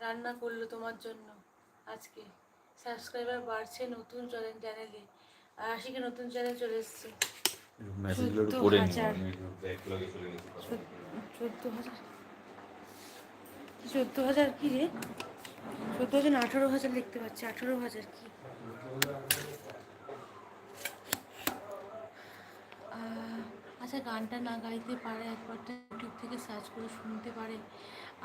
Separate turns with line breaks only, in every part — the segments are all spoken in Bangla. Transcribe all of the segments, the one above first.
রান্না করলো তোমার জন্য আজকে। সাবস্ক্রাইবার বাড়ছে নতুন চ্যানেলে, আর আশিকে নতুন চ্যানেল চলে এসছে। 14,000 14,000 কি রে? 14,000 18,000 দেখতে পাচ্ছি। 18,000 কি? আচ্ছা, গানটা না গাইতে পারে একবারটা ইউটিউব থেকে সার্চ করে শুনতে পারে।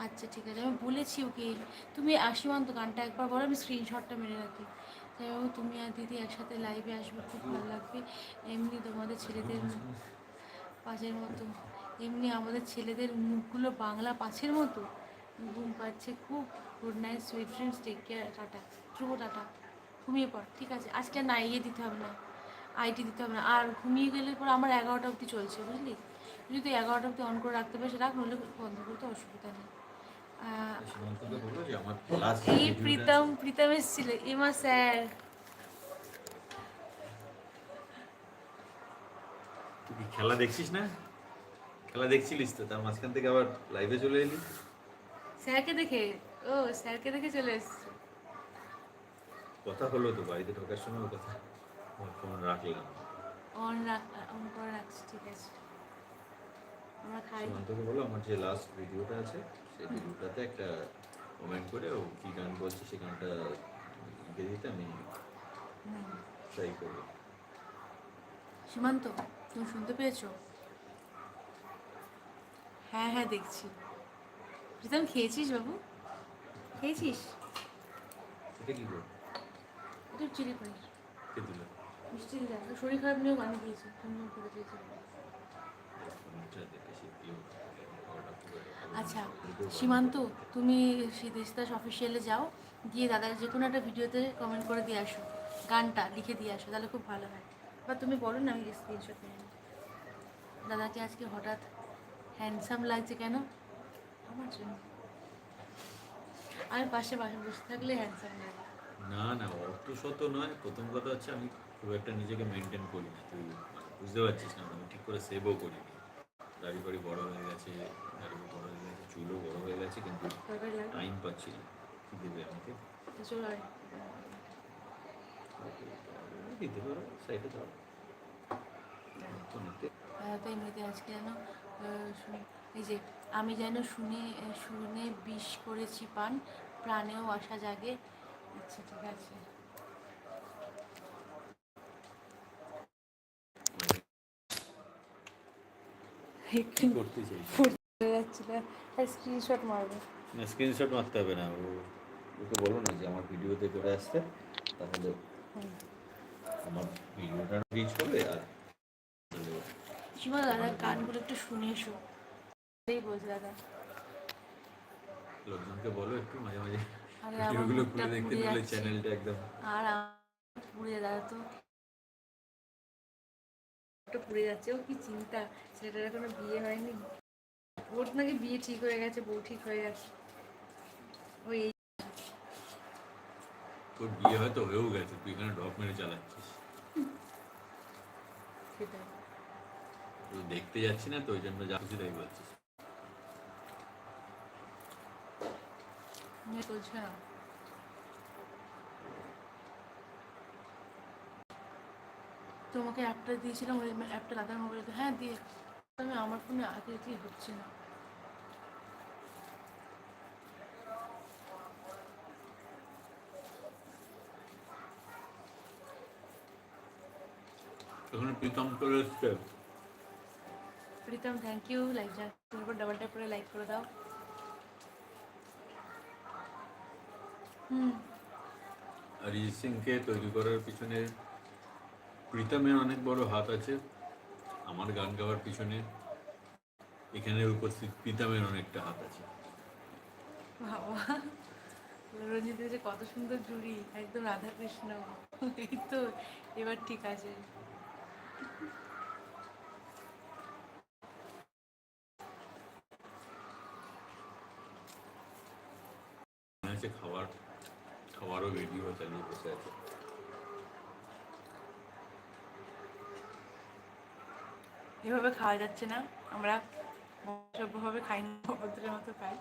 আচ্ছা ঠিক আছে, আমি বলেছি ওকে। তুমি সীমান্ত গানটা একবার বলো, আমি স্ক্রিনশটটা মেরে রাখি। তাই তুমি আর দিদি একসাথে লাইভে আসবে, খুব ভালো লাগবে। এমনি তোমাদের ছেলেদের পাঁচের মতো, এমনি আমাদের ছেলেদের মুখগুলো বাংলা পাঁচের মতো। ঘুম পাচ্ছে খুব। Good night sweet dreams, take care, tata. Dhruv tata, ঘুমিয়ে পড়। ঠিক আছে, আজকে না দিতে হবে না, আইটি দিতে হবে না। আর ঘুমিয়ে গেলে পর আমার 11টা অবধি চলছে, বুঝলি? যদি 11টা অবধি অন করে রাখতে পারিস রাখ, নইলে বন্ধ করতে অসুবিধা নেই। এই প্রীতম এসেছিল। এমা স্যার,
তুই কি খেলা দেখছিস না? খেলা দেখছিলিস তো, তার মাঝখান থেকে আবার লাইভে চলে এলি।
স্যারকে দেখে, ও স্যারকে দেখে চলে এসেছে।
কথা হলো তো বাড়িতে ঢোকার সময়, কথা ফোন রাখলাম।
অন করে রাখছি, ঠিক আছে। আমরা খাই।
সীমান্তকে বলো আমার যে লাস্ট ভিডিওটা আছে সেই ভিডিওটাতে একটা কমেন্ট করে ও কি গান বলছে সেই গানটা লিখে দিতে আমি ট্রাই করবো।
সীমান্ত, তুমি শুনতে পেয়েছো? হ্যাঁ হ্যাঁ, দেখছি। প্রীতম, খেয়েছিস বাবু? খেয়েছিস?
এটা কি করবো?
এটা চিলি পনির।
কে দিল?
মিষ্টি দিদা শরীর খারাপ নিয়েও বানিয়ে দিয়েছি, তুমিও করে দিয়েছি। আচ্ছা সীমান্ত, তুমি দেশদাস অফিসিয়ালে যাও, গিয়ে দাদার যে কোনো একটা ভিডিওতে কমেন্ট করে দিয়ে আসো, গানটা লিখে দিয়ে আসো, তাহলে খুব ভালো হয়। বা তুমি বলো না, আমি স্ক্রিনশট নিয়ে নিই। দাদাকে আজকে হঠাৎ হ্যান্ডসাম লাগছে কেন? আমার জন্য। আমি পাশে পাশে বসে থাকলে হ্যান্ডসাম লাগে।
না না, অত শত নয়। প্রথম কথা হচ্ছে আমি খুব একটা নিজেকে মেনটেন করি না, তুই বুঝতে পারছিস না। আমি ঠিক করে সেভও করিনি। দাড়ি বাড়ি বড় হয়ে গেছে, দাড়িও বড় হয়ে গেছে, চুলও বড় হয়ে গেছে, কিন্তু টাইম পাচ্ছি না। কি দেবে আমাকে? দিতে পারো, সাইডে যাও।
তো এমনিতে আজকে যেন এই যে আমি যেন শুনে শুনে বিষ করেছি পান, প্রাণেও আশা জাগে। আচ্ছা ঠিক আছে।
করতে চাই
স্ক্রিনশট মারবে
না, স্ক্রিনশট মারতে হবে না। ওকে বলো না যে আমার ভিডিওতে করে আসতে, তাহলে আমার ভিডিওটা রিচ হবে। আর
সীমা, দাদা গানগুলো একটু শুনে এসো, এই বলছে দাদা।
লোকজনকে বলো একটু মাঝে মাঝে
আরে আমার
ভিডিওগুলো
মুখটা
খুলে দেখতে,
পুড়ে
দিলে
যাচ্ছে।
চ্যানেলটা একদম।
আর পুড়ে দাদা তো পুড়ে যাচ্ছে। ও কি চিন্তা, ছেলেটার এখনো বিয়ে হয়নি। ওর নাকি বিয়ে ঠিক হয়ে গেছে, বউ ঠিক হয়ে গেছে। ওই
তোর বিয়ে হয়তো হয়েও গেছে, তুই এখানে ড্রপ মেরে চালাচ্ছিস।
সেটাই।
তো দেখতে যাচ্ছি না তো, ওই জন্য যা খুশি তাই বলছিস।
চলছে না। তোমাকে অ্যাপটা দিয়েছিলাম, ওই অ্যাপটা দাদার মোবাইলে। হ্যাঁ দিয়ে, আমি আমার ফোনে আগে দিয়ে হচ্ছে না।
তখন প্রীতম চলে এসছে।
Pritam thank you. লাইক যা উপর ডাবল ট্যাপ করে লাইক করে দাও।
অরিজিৎ সিংকে তৈরি করার পিছনে প্রীতমের অনেক বড় হাত আছে। আমার গান গাওয়ার পিছনে এখানে উপস্থিত প্রীতমের অনেকটা হাত আছে।
বাবা, রঞ্জিত যে কত সুন্দর জুড়ি, একদম রাধা কৃষ্ণ। এই তো, এবার ঠিক আছে।
খাবারও ভিডিও চালিয়ে বসে আছে।
এভাবে খাওয়া যাচ্ছে না, আমরা সভ্যভাবে খাই না, অভদ্রের মতো খাই।